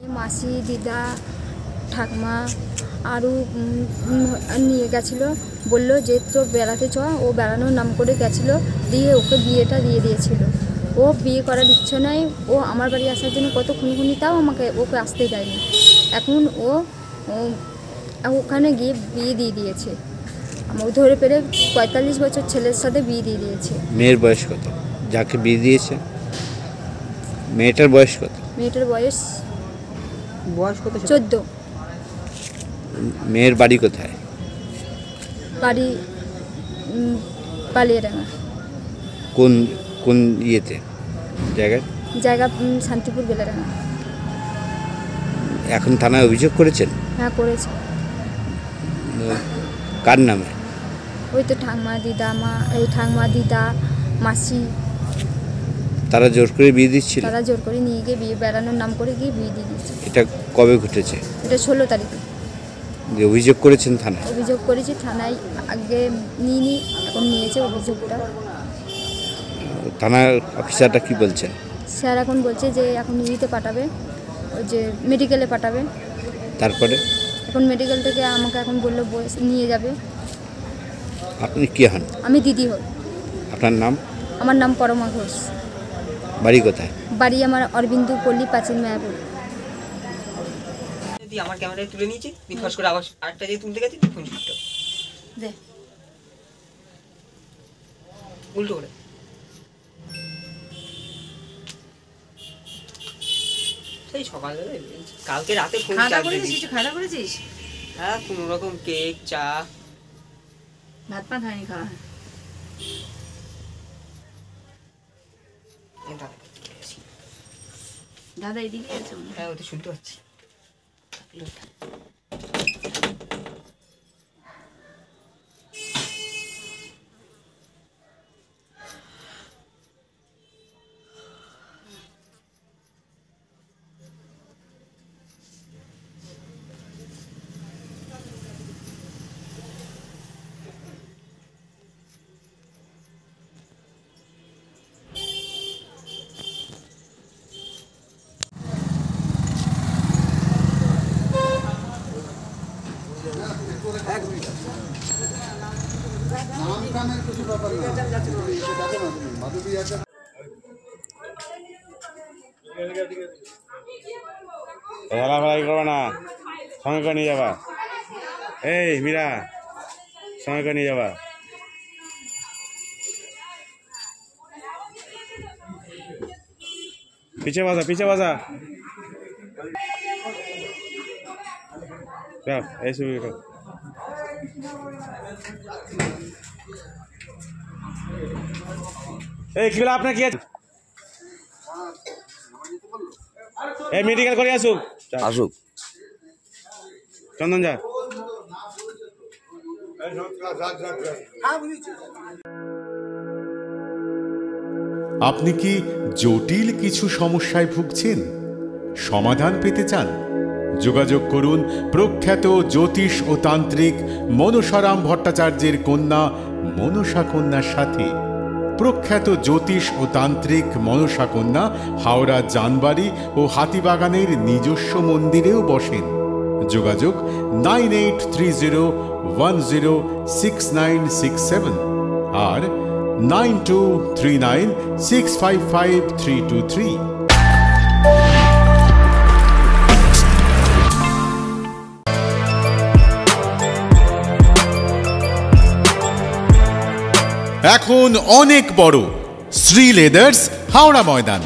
মাসি দিদা ঠাকমা আরও নিয়ে গেছিলো, বললো যে তো বেড়াতে চ। ও বেড়ানোর নাম করে গেছিলো, দিয়ে ওকে বিয়েটা দিয়ে দিয়েছিল। ও বিয়ে করার ইচ্ছে নাই, ও আমার বাড়ি আসার জন্য কত খুনি তাও ওকে আসতে দেয়নি। এখন ও ওখানে গিয়ে বিয়ে দিয়ে দিয়েছে। আমাকে ধরে পেরে 45 বছর ছেলের সাথে বিয়ে দিয়ে দিয়েছে। মেয়ের বয়স কত যাকে বিয়ে দিয়েছে? মেয়েটার বয়স কত? মেয়েটার বয়স কত? 14। মেয়ের বাড়ি কোথায়? বাড়ি পালিয়াডাঙ্গা। কোন ইয়েতে জায়গা শান্তিপুর বেলাডাঙ্গা। এখন থানায় অভিযোগ করেছেন? হ্যাঁ, করেছে। কার নামে? ওই তো ঠাকমা দিদা মাসি। তারা জোর করে বিয়ে দিচ্ছিল? তারা জোর করে নিয়ে গিয়ে বিয়ে বেড়ানোর নাম করে গিয়ে বিয়ে দিয়ে দিচ্ছে। এটা কবে ঘটেছে? এটা 16 তারিখে। যে অভিযোগ করেছেন থানায়? অভিযোগ করেছি থানায়, আগে নিইনি, এখন নিয়েছে অভিযোগটা। থানার অফিসারটা কি বলছেন? স্যার এখন বলছে যে এখন নিতে পাঠাবে, ওই যে মেডিকেলে পাঠাবে। তারপরে এখন মেডিকেল থেকে আমাকে এখন বললো নিয়ে যাবে। আপনি কি হন? আমি দিদি হই। আপনার নাম? আমার নাম পরমা ঘোষ। বাড়ি কোথায়? বাড়ি আমার অরবিন্দু পল্লী, প্রাচীন মায়াপুর। আমার ক্যামেরায় তুলে নিয়েছি, ফস করে আবার আরেকটা যে তুলতে গেছি, ফোন ছুটলো দে উল্টো করে। সেই সকালবেলা কালকে রাতে ফোন চার্জ দিয়েছি। খাওয়া করেছিস? হ্যাঁ, কোনো রকম কেক চা ভাত পান হয়নি খাওয়া। দাদা এদিকে আছে? হ্যাঁ, ওটা শুনতে পাচ্ছি। করবে না, সঙ্গে করে নিয়ে যাবা। এই মীরা, সঙ্গে করে নিয়ে যাবা। পিছে বাজা এই ছবি। এই কি বলে আপনার কি আছে? এই মেডিকেল করে আসুক চন্দন যা। আপনি কি জটিল কিছু সমস্যায় ভুগছেন? সমাধান পেতে চান? যোগাযোগ করুন প্রখ্যাত জ্যোতিষ ও তান্ত্রিক মনসারাম ভট্টাচার্যের কন্যা মনসা কন্যার সাথে। প্রখ্যাত জ্যোতিষ ও তান্ত্রিক মনসা কন্যা হাওড়া জানবাড়ি ও হাতিবাগানের নিজস্ব মন্দিরেও বসেন। যোগাযোগ 9830106967 আর 9239655323। এখন অনেক বড় শ্রী লেদার্স হাওড়া ময়দান।